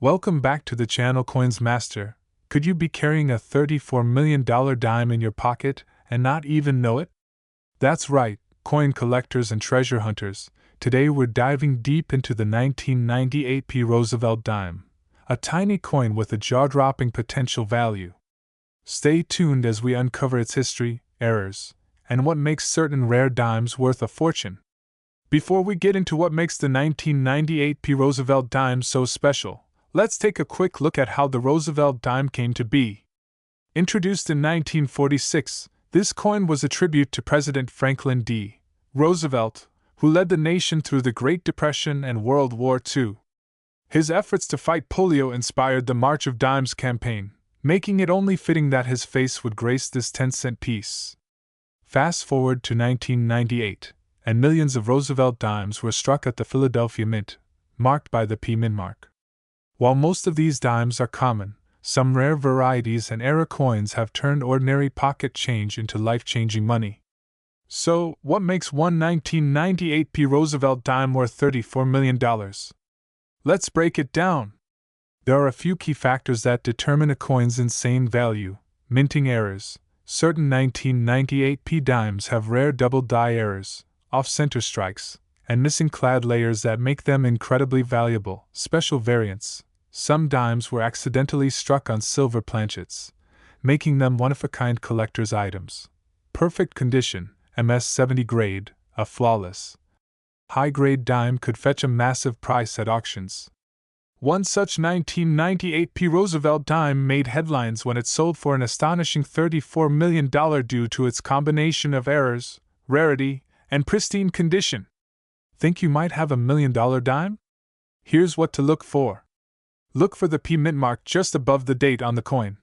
Welcome back to the channel Coins Master. Could you be carrying a $34 million dime in your pocket and not even know it? That's right, coin collectors and treasure hunters. Today we're diving deep into the 1998 P. Roosevelt dime, a tiny coin with a jaw-dropping potential value. Stay tuned as we uncover its history, errors, and what makes certain rare dimes worth a fortune. Before we get into what makes the 1998 P. Roosevelt dime so special, let's take a quick look at how the Roosevelt dime came to be. Introduced in 1946, this coin was a tribute to President Franklin D. Roosevelt, who led the nation through the Great Depression and World War II. His efforts to fight polio inspired the March of Dimes campaign, making it only fitting that his face would grace this 10-cent piece. Fast forward to 1998, and millions of Roosevelt dimes were struck at the Philadelphia Mint, marked by the P Mint mark. While most of these dimes are common, some rare varieties and era coins have turned ordinary pocket change into life-changing money. So, what makes one 1998 P. Roosevelt dime worth $34 million? Let's break it down. There are a few key factors that determine a coin's insane value. Minting errors. Certain 1998 P dimes have rare double die errors, off-center strikes, and missing clad layers that make them incredibly valuable. Special variants. Some dimes were accidentally struck on silver planchets, making them one-of-a-kind collector's items. Perfect condition, MS-70 grade, a flawless. High-grade dime could fetch a massive price at auctions. One such 1998 P. Roosevelt dime made headlines when it sold for an astonishing $34 million due to its combination of errors, rarity, and pristine condition. Think you might have $1 million dime? Here's what to look for. Look for the P mint mark just above the date on the coin.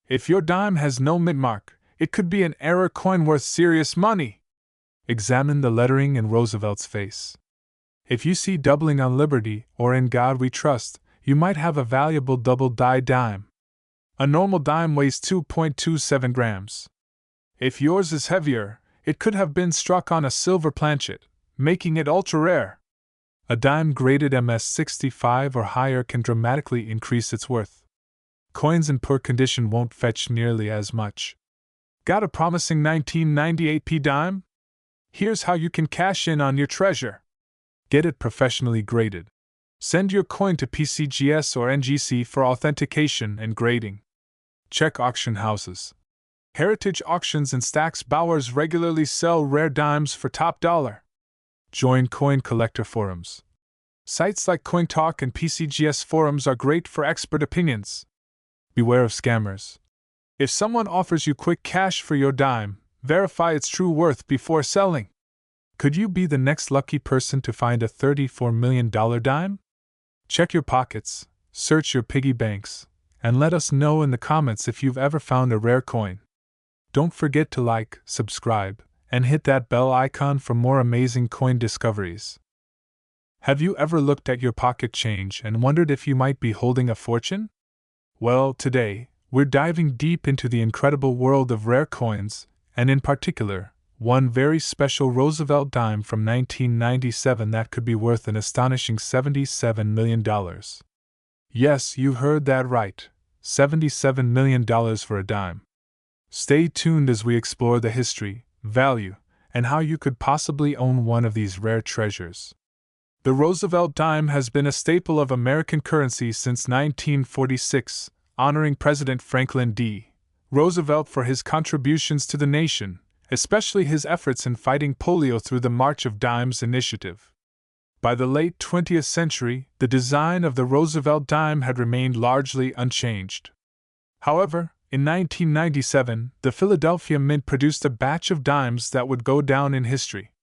If your dime has no mint mark, it could be an error coin worth serious money. Examine the lettering in Roosevelt's face. If you see doubling on Liberty or In God We Trust, you might have a valuable double die dime. A normal dime weighs 2.27 grams. If yours is heavier, it could have been struck on a silver planchet, making it ultra-rare. A dime graded MS-65 or higher can dramatically increase its worth. Coins in poor condition won't fetch nearly as much. Got a promising 1998 P dime? Here's how you can cash in on your treasure. Get it professionally graded. Send your coin to PCGS or NGC for authentication and grading. Check auction houses. Heritage Auctions and Stack's Bowers regularly sell rare dimes for top dollar. Join coin collector forums. Sites like CoinTalk and PCGS forums are great for expert opinions. Beware of scammers. If someone offers you quick cash for your dime, verify its true worth before selling. Could you be the next lucky person to find a $34 million dime? Check your pockets, search your piggy banks, and let us know in the comments if you've ever found a rare coin. Don't forget to like, subscribe, and hit that bell icon for more amazing coin discoveries. Have you ever looked at your pocket change and wondered if you might be holding a fortune? Well, today, we're diving deep into the incredible world of rare coins, and in particular, one very special Roosevelt dime from 1997 that could be worth an astonishing $77 million. Yes, you heard that right, $77 million for a dime. Stay tuned as we explore the history, value, and how you could possibly own one of these rare treasures. The Roosevelt dime has been a staple of American currency since 1946, honoring President Franklin D. Roosevelt for his contributions to the nation, especially his efforts in fighting polio through the March of Dimes initiative. By the late 20th century, the design of the Roosevelt dime had remained largely unchanged. However, in 1997, the Philadelphia Mint produced a batch of dimes that would go down in history.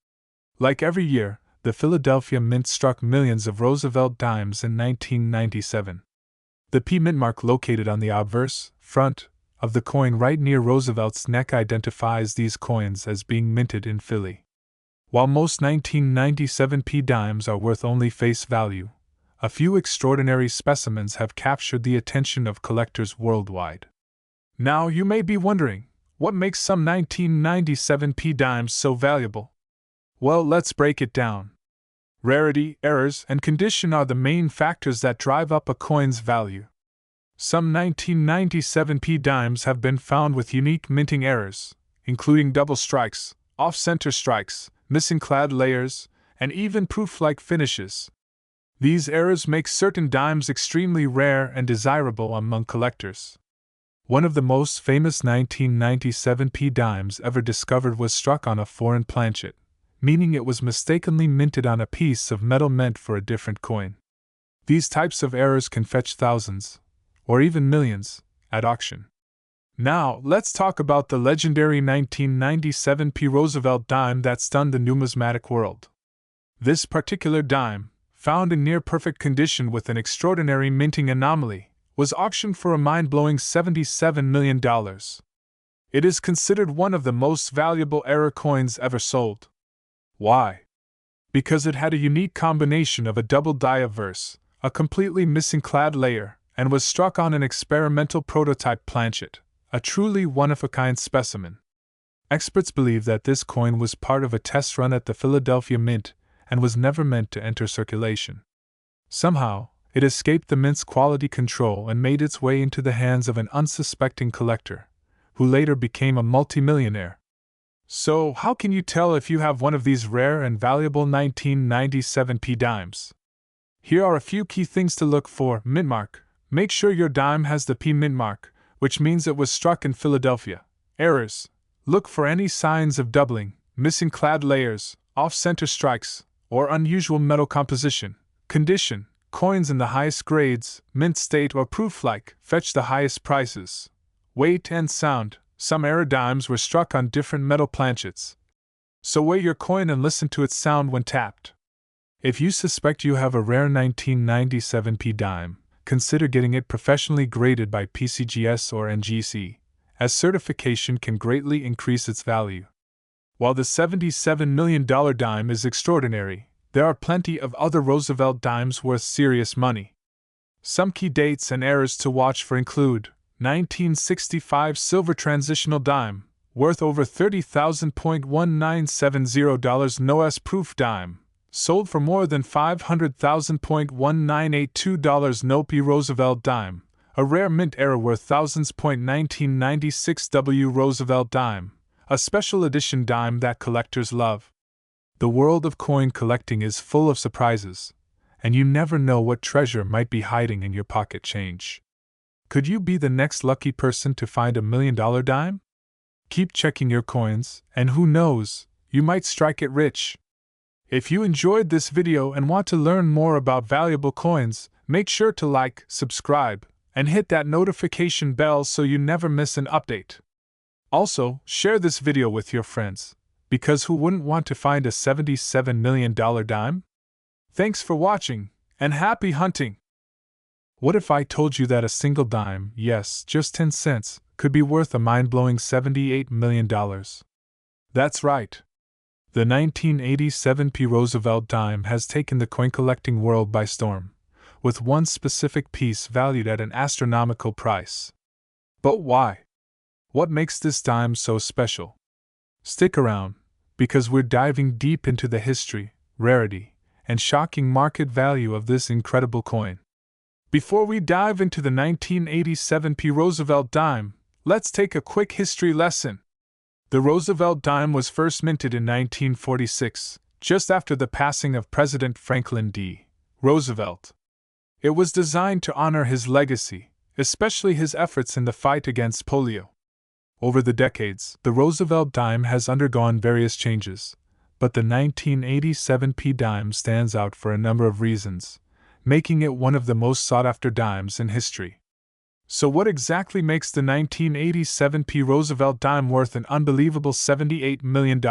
Like every year, the Philadelphia Mint struck millions of Roosevelt dimes in 1997. The P Mint mark located on the obverse front of the coin right near Roosevelt's neck identifies these coins as being minted in Philly. While most 1997 P dimes are worth only face value, a few extraordinary specimens have captured the attention of collectors worldwide. Now you may be wondering, what makes some 1997 P dimes so valuable? Well, let's break it down. Rarity, errors, and condition are the main factors that drive up a coin's value. Some 1997p dimes have been found with unique minting errors, including double strikes, off-center strikes, missing clad layers, and even proof-like finishes. These errors make certain dimes extremely rare and desirable among collectors. One of the most famous 1997p dimes ever discovered was struck on a foreign planchet, meaning it was mistakenly minted on a piece of metal meant for a different coin. These types of errors can fetch thousands, or even millions, at auction. Now, let's talk about the legendary 1997p Roosevelt dime that stunned the numismatic world. This particular dime, found in near-perfect condition with an extraordinary minting anomaly, was auctioned for a mind-blowing $77 million. It is considered one of the most valuable error coins ever sold. Why? Because it had a unique combination of a double die averse, a completely missing clad layer, and was struck on an experimental prototype planchet, a truly one-of-a-kind specimen. Experts believe that this coin was part of a test run at the Philadelphia Mint and was never meant to enter circulation. Somehow, it escaped the Mint's quality control and made its way into the hands of an unsuspecting collector, who later became a multimillionaire. So, how can you tell if you have one of these rare and valuable 1997p dimes? Here are a few key things to look for. Mint mark. Make sure your dime has the P mint mark, which means it was struck in Philadelphia. Errors. Look for any signs of doubling, missing clad layers, off-center strikes, or unusual metal composition. Condition. Coins in the highest grades, mint state or proof-like, fetch the highest prices. Weight and sound. Some error dimes were struck on different metal planchets. So weigh your coin and listen to its sound when tapped. If you suspect you have a rare 1997p dime, consider getting it professionally graded by PCGS or NGC, as certification can greatly increase its value. While the $77 million dime is extraordinary, there are plenty of other Roosevelt dimes worth serious money. Some key dates and errors to watch for include 1965 silver transitional dime, worth over $30,000.1970 NOS proof dime, sold for more than $500,000.1982 NOP Roosevelt dime, a rare mint error worth thousands. 1996 W Roosevelt dime, a special edition dime that collectors love. The world of coin collecting is full of surprises, and you never know what treasure might be hiding in your pocket change. Could you be the next lucky person to find $1 million dime? Keep checking your coins, and who knows, you might strike it rich. If you enjoyed this video and want to learn more about valuable coins, make sure to like, subscribe, and hit that notification bell so you never miss an update. Also, share this video with your friends, because who wouldn't want to find a $77 million dime? Thanks for watching, and happy hunting! What if I told you that a single dime, yes, just 10 cents, could be worth a mind-blowing $78 million? That's right. The 1987p Roosevelt dime has taken the coin-collecting world by storm, with one specific piece valued at an astronomical price. But why? What makes this dime so special? Stick around, because we're diving deep into the history, rarity, and shocking market value of this incredible coin. Before we dive into the 1987p Roosevelt dime, let's take a quick history lesson. The Roosevelt dime was first minted in 1946, just after the passing of President Franklin D. Roosevelt. It was designed to honor his legacy, especially his efforts in the fight against polio. Over the decades, the Roosevelt dime has undergone various changes, but the 1987p dime stands out for a number of reasons, making it one of the most sought-after dimes in history. So what exactly makes the 1987p Roosevelt dime worth an unbelievable $78 million?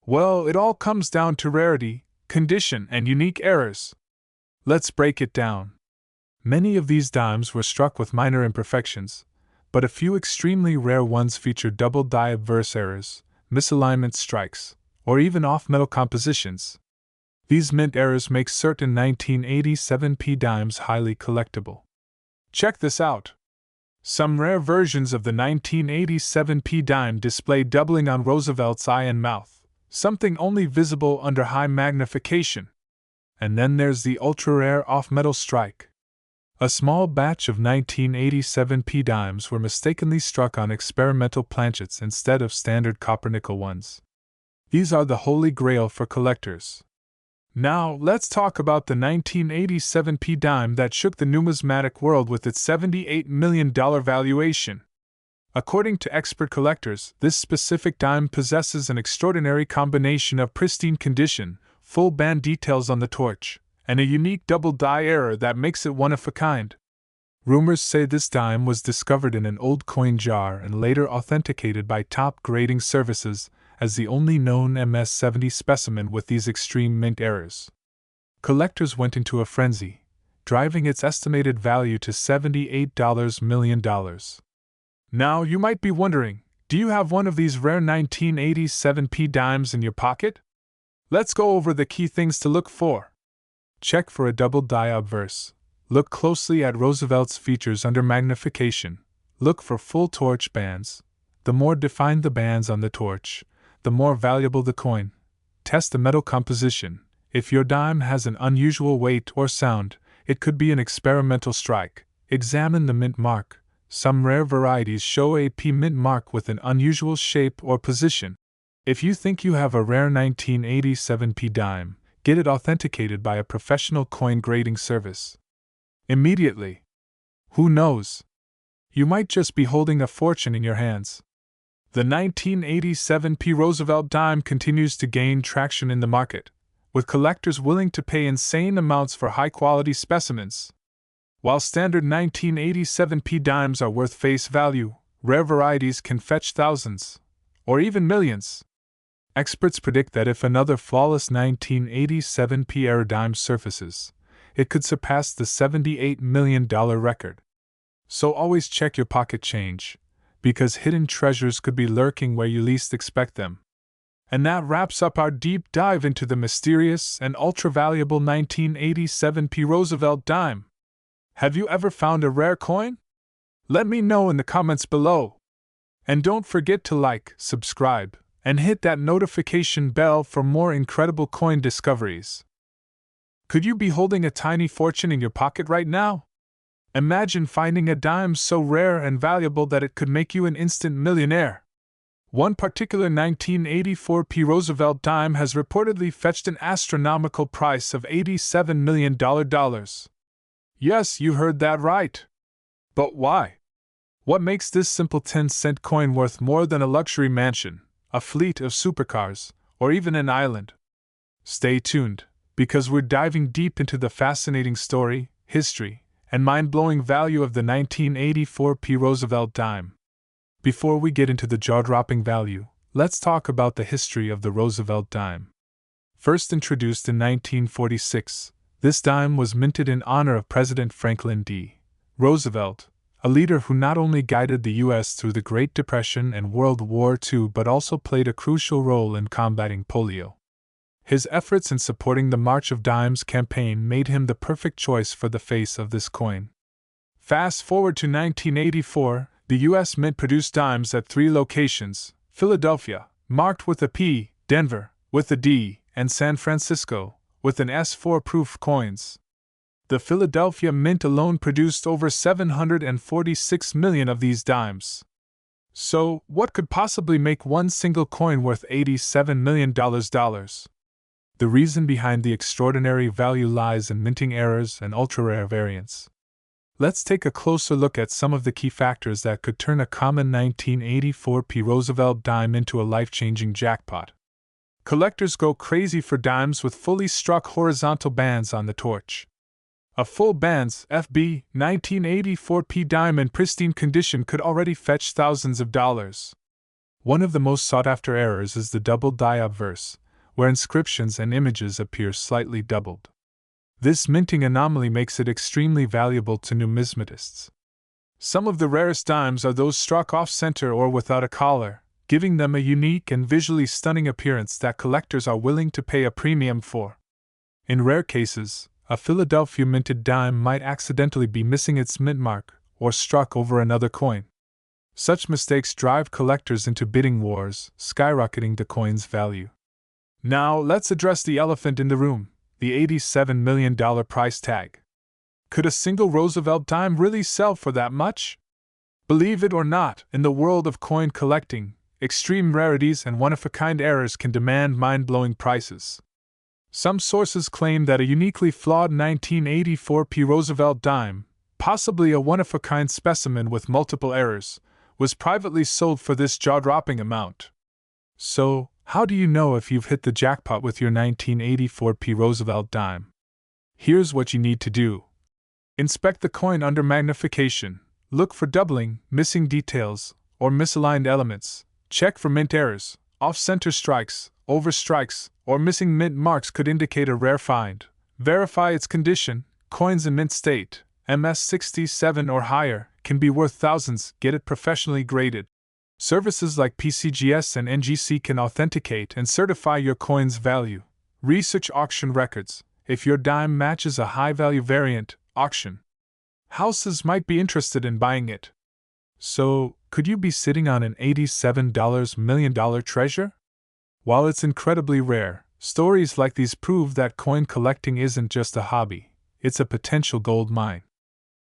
Well, it all comes down to rarity, condition, and unique errors. Let's break it down. Many of these dimes were struck with minor imperfections, but a few extremely rare ones feature double die averse errors, misalignment strikes, or even off-metal compositions. These mint errors make certain 1987p dimes highly collectible. Check this out. Some rare versions of the 1987p dime display doubling on Roosevelt's eye and mouth, something only visible under high magnification. And then there's the ultra-rare off-metal strike. A small batch of 1987 P dimes were mistakenly struck on experimental planchets instead of standard copper-nickel ones. These are the holy grail for collectors. Now, let's talk about the 1987 P dime that shook the numismatic world with its $78 million valuation. According to expert collectors, this specific dime possesses an extraordinary combination of pristine condition, full band details on the torch, and a unique double die error that makes it one of a kind. Rumors say this dime was discovered in an old coin jar and later authenticated by top grading services as the only known MS-70 specimen with these extreme mint errors. Collectors went into a frenzy, driving its estimated value to $78 million. Now, you might be wondering, do you have one of these rare 1987 P dimes in your pocket? Let's go over the key things to look for. Check for a double die obverse. Look closely at Roosevelt's features under magnification. Look for full torch bands. The more defined the bands on the torch, the more valuable the coin. Test the metal composition. If your dime has an unusual weight or sound, it could be an experimental strike. Examine the mint mark. Some rare varieties show a P mint mark with an unusual shape or position. If you think you have a rare 1987 P dime, get it authenticated by a professional coin grading service immediately. Who knows? You might just be holding a fortune in your hands. The 1987 P Roosevelt dime continues to gain traction in the market, with collectors willing to pay insane amounts for high-quality specimens. While standard 1987 P dimes are worth face value, rare varieties can fetch thousands, or even millions. Experts predict that if another flawless 1987 P era dime surfaces, it could surpass the $78 million record. So always check your pocket change, because hidden treasures could be lurking where you least expect them. And that wraps up our deep dive into the mysterious and ultra-valuable 1987 P Roosevelt dime. Have you ever found a rare coin? Let me know in the comments below. And don't forget to like, subscribe, and hit that notification bell for more incredible coin discoveries. Could you be holding a tiny fortune in your pocket right now? Imagine finding a dime so rare and valuable that it could make you an instant millionaire. One particular 1984 P Roosevelt dime has reportedly fetched an astronomical price of $87 million. Yes, you heard that right. But why? What makes this simple 10-cent coin worth more than a luxury mansion, a fleet of supercars, or even an island? Stay tuned, because we're diving deep into the fascinating story, history, and mind-blowing value of the 1984 P Roosevelt dime. Before we get into the jaw-dropping value, let's talk about the history of the Roosevelt dime. First introduced in 1946, this dime was minted in honor of President Franklin D. Roosevelt, a leader who not only guided the U.S. through the Great Depression and World War II but also played a crucial role in combating polio. His efforts in supporting the March of Dimes campaign made him the perfect choice for the face of this coin. Fast forward to 1984, the U.S. Mint produced dimes at 3 locations: Philadelphia, marked with a P, Denver, with a D, and San Francisco, with an S4 proof coins. The Philadelphia Mint alone produced over 746 million of these dimes. So, what could possibly make one single coin worth $87 million? The reason behind the extraordinary value lies in minting errors and ultra-rare variants. Let's take a closer look at some of the key factors that could turn a common 1984 P Roosevelt dime into a life-changing jackpot. Collectors go crazy for dimes with fully struck horizontal bands on the torch. A full bands FB 1984 P dime in pristine condition could already fetch thousands of dollars. One of the most sought-after errors is the double die obverse, where inscriptions and images appear slightly doubled. This minting anomaly makes it extremely valuable to numismatists. Some of the rarest dimes are those struck off-center or without a collar, giving them a unique and visually stunning appearance that collectors are willing to pay a premium for. In rare cases, a Philadelphia minted dime might accidentally be missing its mint mark or struck over another coin. Such mistakes drive collectors into bidding wars, skyrocketing the coin's value. Now, let's address the elephant in the room, the $87 million price tag. Could a single Roosevelt dime really sell for that much? Believe it or not, in the world of coin collecting, extreme rarities and one-of-a-kind errors can demand mind-blowing prices. Some sources claim that a uniquely flawed 1984 P. Roosevelt dime, possibly a one-of-a-kind specimen with multiple errors, was privately sold for this jaw-dropping amount. So, how do you know if you've hit the jackpot with your 1984 P. Roosevelt dime? Here's what you need to do. Inspect the coin under magnification. Look for doubling, missing details, or misaligned elements. Check for mint errors. Off-center strikes, overstrikes, or missing mint marks could indicate a rare find. Verify its condition. Coins in mint state, MS67 or higher, can be worth thousands. Get it professionally graded. Services like PCGS and NGC can authenticate and certify your coin's value. Research auction records. If your dime matches a high-value variant, auction houses might be interested in buying it. So, could you be sitting on an $87 million treasure? While it's incredibly rare, stories like these prove that coin collecting isn't just a hobby, it's a potential gold mine.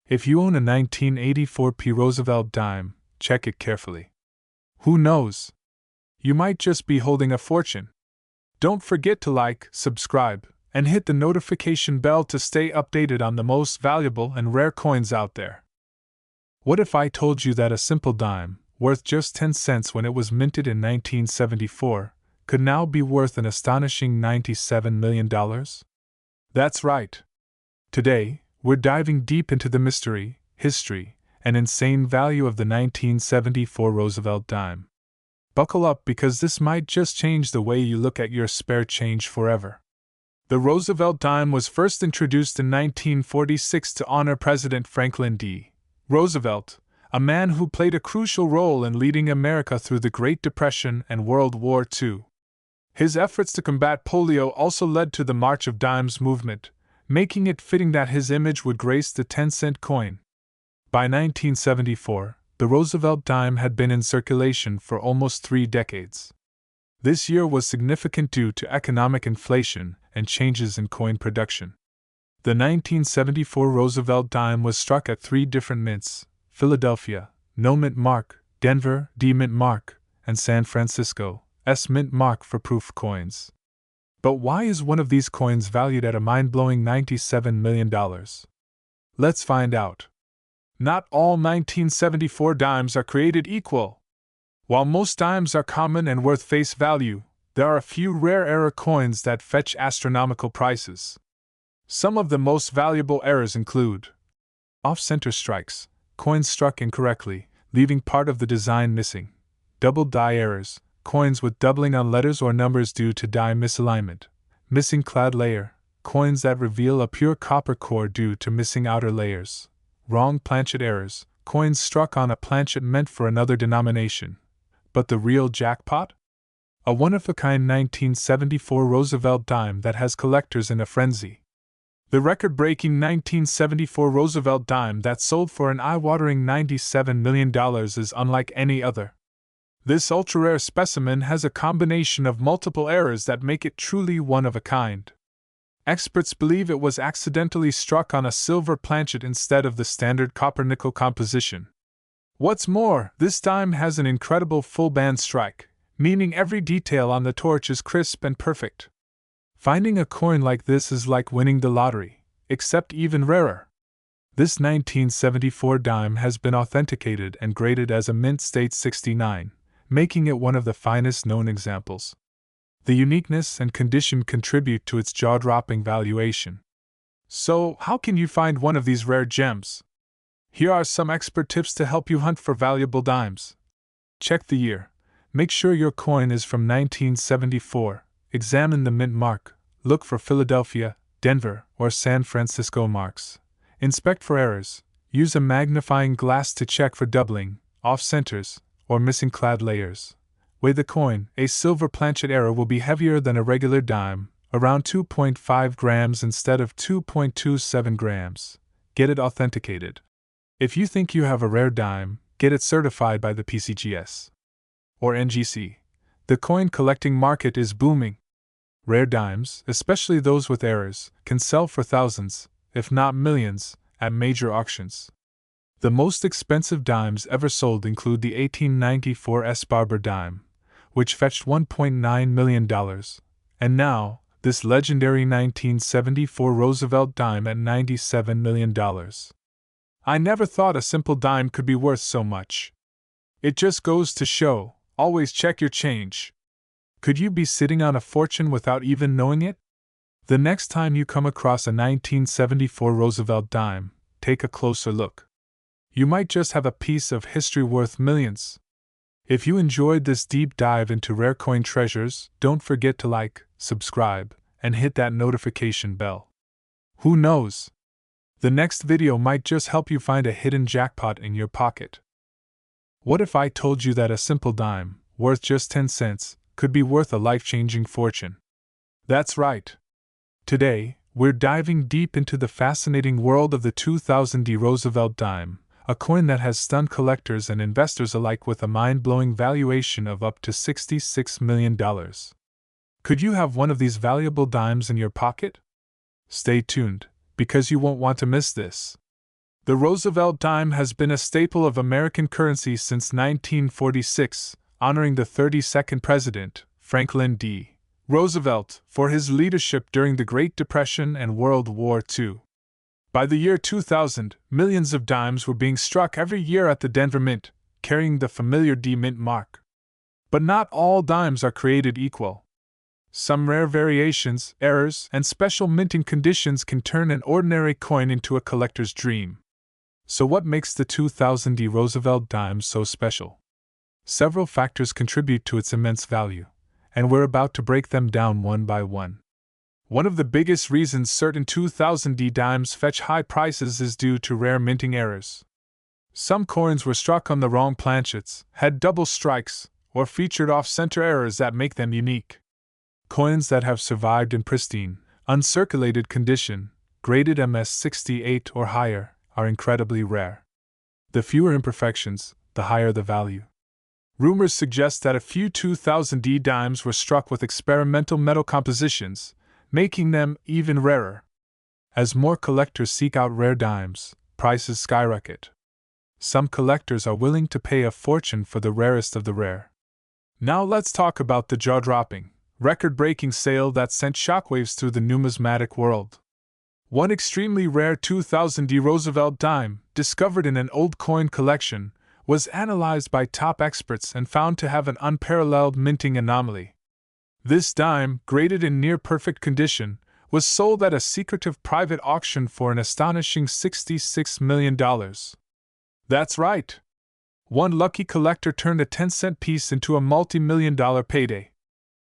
If you own a 1984 P. Roosevelt dime, check it carefully. Who knows? You might just be holding a fortune. Don't forget to like, subscribe, and hit the notification bell to stay updated on the most valuable and rare coins out there. What if I told you that a simple dime, worth just 10 cents when it was minted in 1974, could now be worth an astonishing $97 million? That's right. Today, we're diving deep into the mystery, history, and insane value of the 1974 Roosevelt dime. Buckle up because this might just change the way you look at your spare change forever. The Roosevelt dime was first introduced in 1946 to honor President Franklin D. Roosevelt, a man who played a crucial role in leading America through the Great Depression and World War II. His efforts to combat polio also led to the March of Dimes movement, making it fitting that his image would grace the 10-cent coin. By 1974, the Roosevelt dime had been in circulation for almost 3 decades. This year was significant due to economic inflation and changes in coin production. The 1974 Roosevelt dime was struck at 3 different mints: Philadelphia, no mint mark; Denver, D mint mark; and San Francisco, S mint mark for proof coins. But why is one of these coins valued at a mind-blowing $97 million? Let's find out. Not all 1974 dimes are created equal. While most dimes are common and worth face value, there are a few rare error coins that fetch astronomical prices. Some of the most valuable errors include off-center strikes, coins struck incorrectly, leaving part of the design missing; double die errors, coins with doubling on letters or numbers due to die misalignment; missing clad layer, coins that reveal a pure copper core due to missing outer layers; wrong planchet errors, coins struck on a planchet meant for another denomination. But the real jackpot? A one-of-a-kind 1974 Roosevelt dime that has collectors in a frenzy. The record-breaking 1974 Roosevelt dime that sold for an eye-watering $97 million is unlike any other. This ultra-rare specimen has a combination of multiple errors that make it truly one-of-a-kind. Experts believe it was accidentally struck on a silver planchet instead of the standard copper-nickel composition. What's more, this dime has an incredible full-band strike, meaning every detail on the torch is crisp and perfect. Finding a coin like this is like winning the lottery, except even rarer. This 1974 dime has been authenticated and graded as a mint state 69, making it one of the finest known examples. The uniqueness and condition contribute to its jaw-dropping valuation. So, how can you find one of these rare gems? Here are some expert tips to help you hunt for valuable dimes. Check the year. Make sure your coin is from 1974. Examine the mint mark. Look for Philadelphia, Denver, or San Francisco marks. Inspect for errors. Use a magnifying glass to check for doubling, off-centers, or missing clad layers. Weigh the coin. A silver planchet error will be heavier than a regular dime, around 2.5 grams instead of 2.27 grams. Get it authenticated. If you think you have a rare dime, get it certified by the PCGS or NGC. The coin collecting market is booming. Rare dimes, especially those with errors, can sell for thousands, if not millions, at major auctions. The most expensive dimes ever sold include the 1894 S. Barber dime, which fetched $1.9 million, and now, this legendary 1974 Roosevelt dime at $97 million. I never thought a simple dime could be worth so much. It just goes to show, always check your change. Could you be sitting on a fortune without even knowing it? The next time you come across a 1974 Roosevelt dime, take a closer look. You might just have a piece of history worth millions. If you enjoyed this deep dive into rare coin treasures, don't forget to like, subscribe, and hit that notification bell. Who knows? The next video might just help you find a hidden jackpot in your pocket. What if I told you that a simple dime, worth just 10 cents, could be worth a life-changing fortune? That's right. Today, we're diving deep into the fascinating world of the 2000 Roosevelt dime, a coin that has stunned collectors and investors alike with a mind-blowing valuation of up to $66 million. Could you have one of these valuable dimes in your pocket? Stay tuned, because you won't want to miss this. The Roosevelt dime has been a staple of American currency since 1946, honoring the 32nd President, Franklin D. Roosevelt, for his leadership during the Great Depression and World War II. By the year 2000, millions of dimes were being struck every year at the Denver Mint, carrying the familiar D Mint mark. But not all dimes are created equal. Some rare variations, errors, and special minting conditions can turn an ordinary coin into a collector's dream. So what makes the 2000 Roosevelt dime so special? Several factors contribute to its immense value, and we're about to break them down one by one. One of the biggest reasons certain 2000 dimes fetch high prices is due to rare minting errors. Some coins were struck on the wrong planchets, had double strikes, or featured off-center errors that make them unique. Coins that have survived in pristine, uncirculated condition, graded MS-68 or higher, are incredibly rare. The fewer imperfections, the higher the value. Rumors suggest that a few 2000 dimes were struck with experimental metal compositions, making them even rarer. As more collectors seek out rare dimes, prices skyrocket. Some collectors are willing to pay a fortune for the rarest of the rare. Now let's talk about the jaw-dropping, record-breaking sale that sent shockwaves through the numismatic world. One extremely rare 2000 Roosevelt dime, discovered in an old coin collection, was analyzed by top experts and found to have an unparalleled minting anomaly. This dime, graded in near-perfect condition, was sold at a secretive private auction for an astonishing $66 million. That's right. One lucky collector turned a 10-cent piece into a multi-million-dollar payday.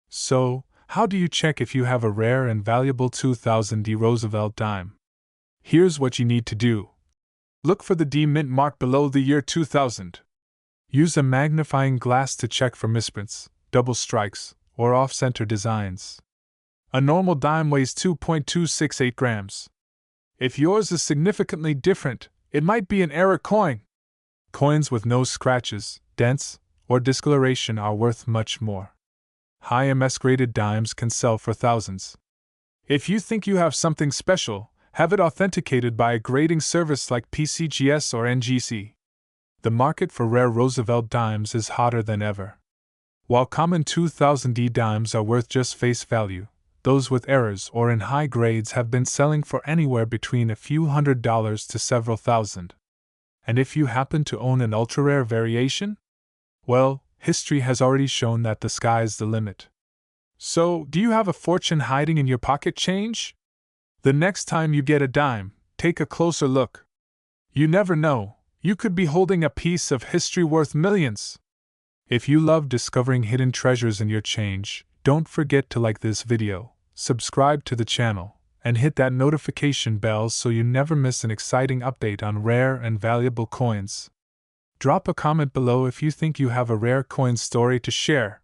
So, how do you check if you have a rare and valuable 2000 Roosevelt dime? Here's what you need to do. Look for the D Mint mark below the year 2000. Use a magnifying glass to check for misprints, double strikes, or off-center designs. A normal dime weighs 2.268 grams. If yours is significantly different, it might be an error coin. Coins with no scratches, dents, or discoloration are worth much more. High MS-graded dimes can sell for thousands. If you think you have something special, have it authenticated by a grading service like PCGS or NGC. The market for rare Roosevelt dimes is hotter than ever. While common 2000 dimes are worth just face value, those with errors or in high grades have been selling for anywhere between a few $100s to several thousand. And if you happen to own an ultra-rare variation? Well, history has already shown that the sky's the limit. So, do you have a fortune hiding in your pocket change? The next time you get a dime, take a closer look. You never know, you could be holding a piece of history worth millions. If you love discovering hidden treasures in your change, don't forget to like this video, subscribe to the channel, and hit that notification bell so you never miss an exciting update on rare and valuable coins. Drop a comment below if you think you have a rare coin story to share.